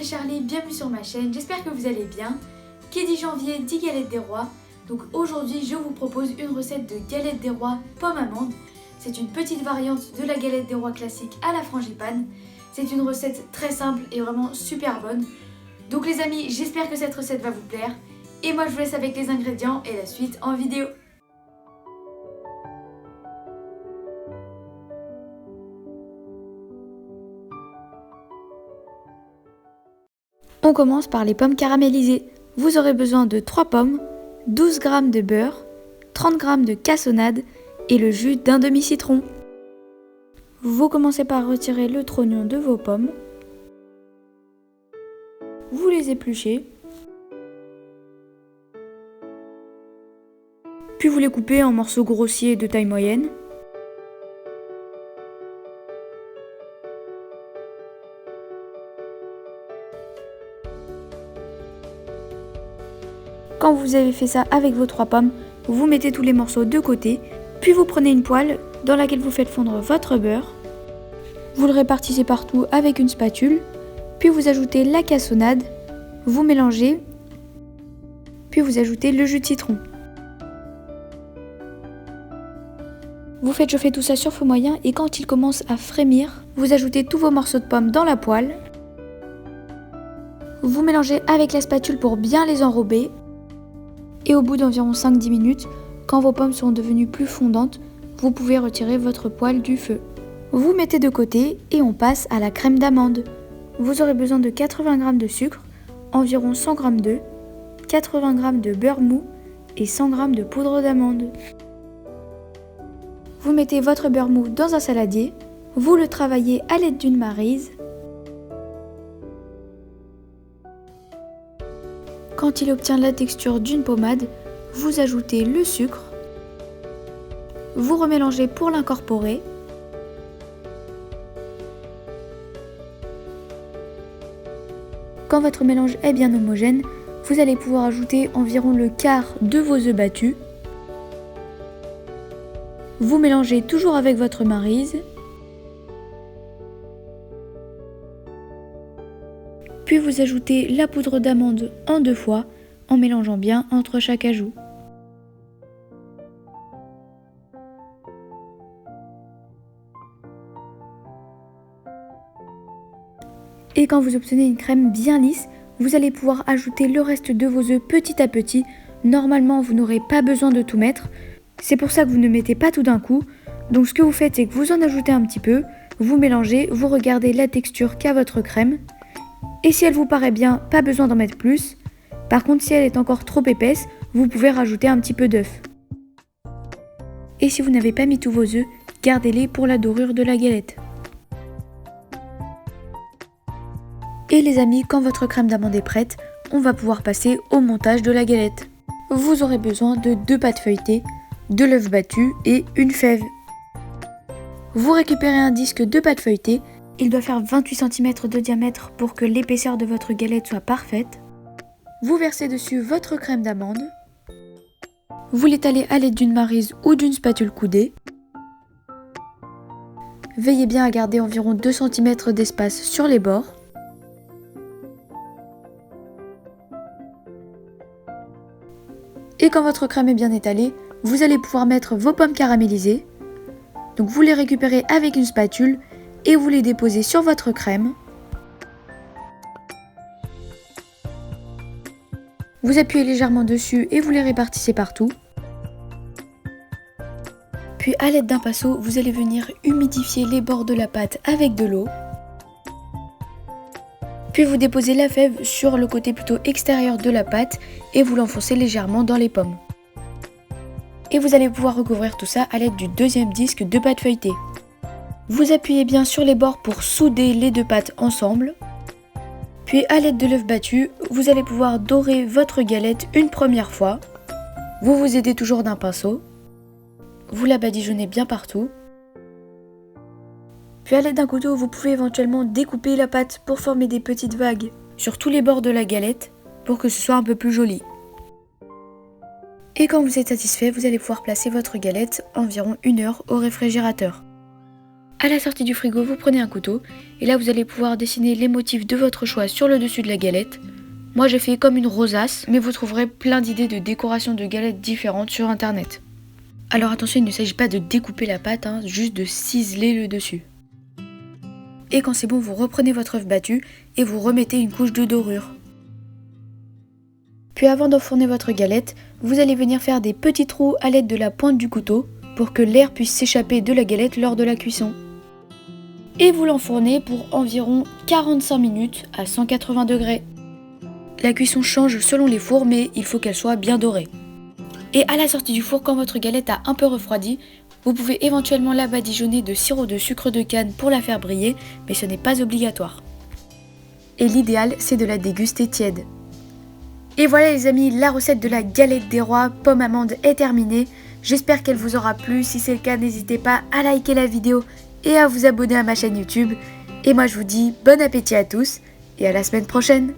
Charlie, bienvenue sur ma chaîne, j'espère que vous allez bien. Qui dit janvier dit galette des rois. Donc aujourd'hui je vous propose une recette de galette des rois pomme amande. C'est une petite variante de la galette des rois classique à la frangipane. C'est une recette très simple et vraiment super bonne. Donc les amis, j'espère que cette recette va vous plaire. Et moi je vous laisse avec les ingrédients et la suite en vidéo. On commence par les pommes caramélisées. Vous aurez besoin de 3 pommes, 12 g de beurre, 30 g de cassonade et le jus d'un demi-citron. Vous commencez par retirer le trognon de vos pommes. Vous les épluchez. Puis vous les coupez en morceaux grossiers de taille moyenne. Quand vous avez fait ça avec vos 3 pommes, vous mettez tous les morceaux de côté, puis vous prenez une poêle dans laquelle vous faites fondre votre beurre. Vous le répartissez partout avec une spatule, puis vous ajoutez la cassonade, vous mélangez, puis vous ajoutez le jus de citron. Vous faites chauffer tout ça sur feu moyen et quand il commence à frémir, vous ajoutez tous vos morceaux de pommes dans la poêle. Vous mélangez avec la spatule pour bien les enrober. Et au bout d'environ 5-10 minutes, quand vos pommes sont devenues plus fondantes, vous pouvez retirer votre poêle du feu. Vous mettez de côté et on passe à la crème d'amande. Vous aurez besoin de 80 g de sucre, environ 100 g d'œufs, 80 g de beurre mou et 100 g de poudre d'amande. Vous mettez votre beurre mou dans un saladier, vous le travaillez à l'aide d'une maryse. Quand il obtient la texture d'une pommade, vous ajoutez le sucre, vous remélangez pour l'incorporer. Quand votre mélange est bien homogène, vous allez pouvoir ajouter environ le quart de vos œufs battus. Vous mélangez toujours avec votre maryse. Puis vous ajoutez la poudre d'amande en 2 fois, en mélangeant bien entre chaque ajout. Et quand vous obtenez une crème bien lisse, vous allez pouvoir ajouter le reste de vos œufs petit à petit. Normalement, vous n'aurez pas besoin de tout mettre. C'est pour ça que vous ne mettez pas tout d'un coup. Donc ce que vous faites, c'est que vous en ajoutez un petit peu, vous mélangez, vous regardez la texture qu'a votre crème. Et si elle vous paraît bien, pas besoin d'en mettre plus. Par contre, si elle est encore trop épaisse, vous pouvez rajouter un petit peu d'œuf. Et si vous n'avez pas mis tous vos œufs, gardez-les pour la dorure de la galette. Et les amis, quand votre crème d'amande est prête, on va pouvoir passer au montage de la galette. Vous aurez besoin de 2 pâtes feuilletées, de l'œuf battu et une fève. Vous récupérez un disque de pâte feuilletée. Il doit faire 28 cm de diamètre pour que l'épaisseur de votre galette soit parfaite. Vous versez dessus votre crème d'amande. Vous l'étalez à l'aide d'une maryse ou d'une spatule coudée. Veillez bien à garder environ 2 cm d'espace sur les bords. Et quand votre crème est bien étalée, vous allez pouvoir mettre vos pommes caramélisées. Donc vous les récupérez avec une spatule et vous les déposez sur votre crème. Vous appuyez légèrement dessus et vous les répartissez partout. Puis à l'aide d'un pinceau, vous allez venir humidifier les bords de la pâte avec de l'eau. Puis vous déposez la fève sur le côté plutôt extérieur de la pâte et vous l'enfoncez légèrement dans les pommes. Et vous allez pouvoir recouvrir tout ça à l'aide du deuxième disque de pâte feuilletée. Vous appuyez bien sur les bords pour souder les 2 pâtes ensemble. Puis à l'aide de l'œuf battu, vous allez pouvoir dorer votre galette une première fois. Vous vous aidez toujours d'un pinceau. Vous la badigeonnez bien partout. Puis à l'aide d'un couteau, vous pouvez éventuellement découper la pâte pour former des petites vagues sur tous les bords de la galette pour que ce soit un peu plus joli. Et quand vous êtes satisfait, vous allez pouvoir placer votre galette environ 1 heure au réfrigérateur. À la sortie du frigo, vous prenez un couteau et là vous allez pouvoir dessiner les motifs de votre choix sur le dessus de la galette. Moi j'ai fait comme une rosace, mais vous trouverez plein d'idées de décoration de galettes différentes sur internet. Alors attention, il ne s'agit pas de découper la pâte, juste de ciseler le dessus. Et quand c'est bon, vous reprenez votre œuf battu et vous remettez une couche de dorure. Puis avant d'enfourner votre galette, vous allez venir faire des petits trous à l'aide de la pointe du couteau pour que l'air puisse s'échapper de la galette lors de la cuisson. Et vous l'enfournez pour environ 45 minutes à 180 degrés. La cuisson change selon les fours, mais il faut qu'elle soit bien dorée. Et à la sortie du four, quand votre galette a un peu refroidi, vous pouvez éventuellement la badigeonner de sirop de sucre de canne pour la faire briller, mais ce n'est pas obligatoire. Et l'idéal, c'est de la déguster tiède. Et voilà les amis, la recette de la galette des rois pomme amande est terminée. J'espère qu'elle vous aura plu. Si c'est le cas, n'hésitez pas à liker la vidéo et à vous abonner à ma chaîne YouTube. Et moi je vous dis bon appétit à tous et à la semaine prochaine.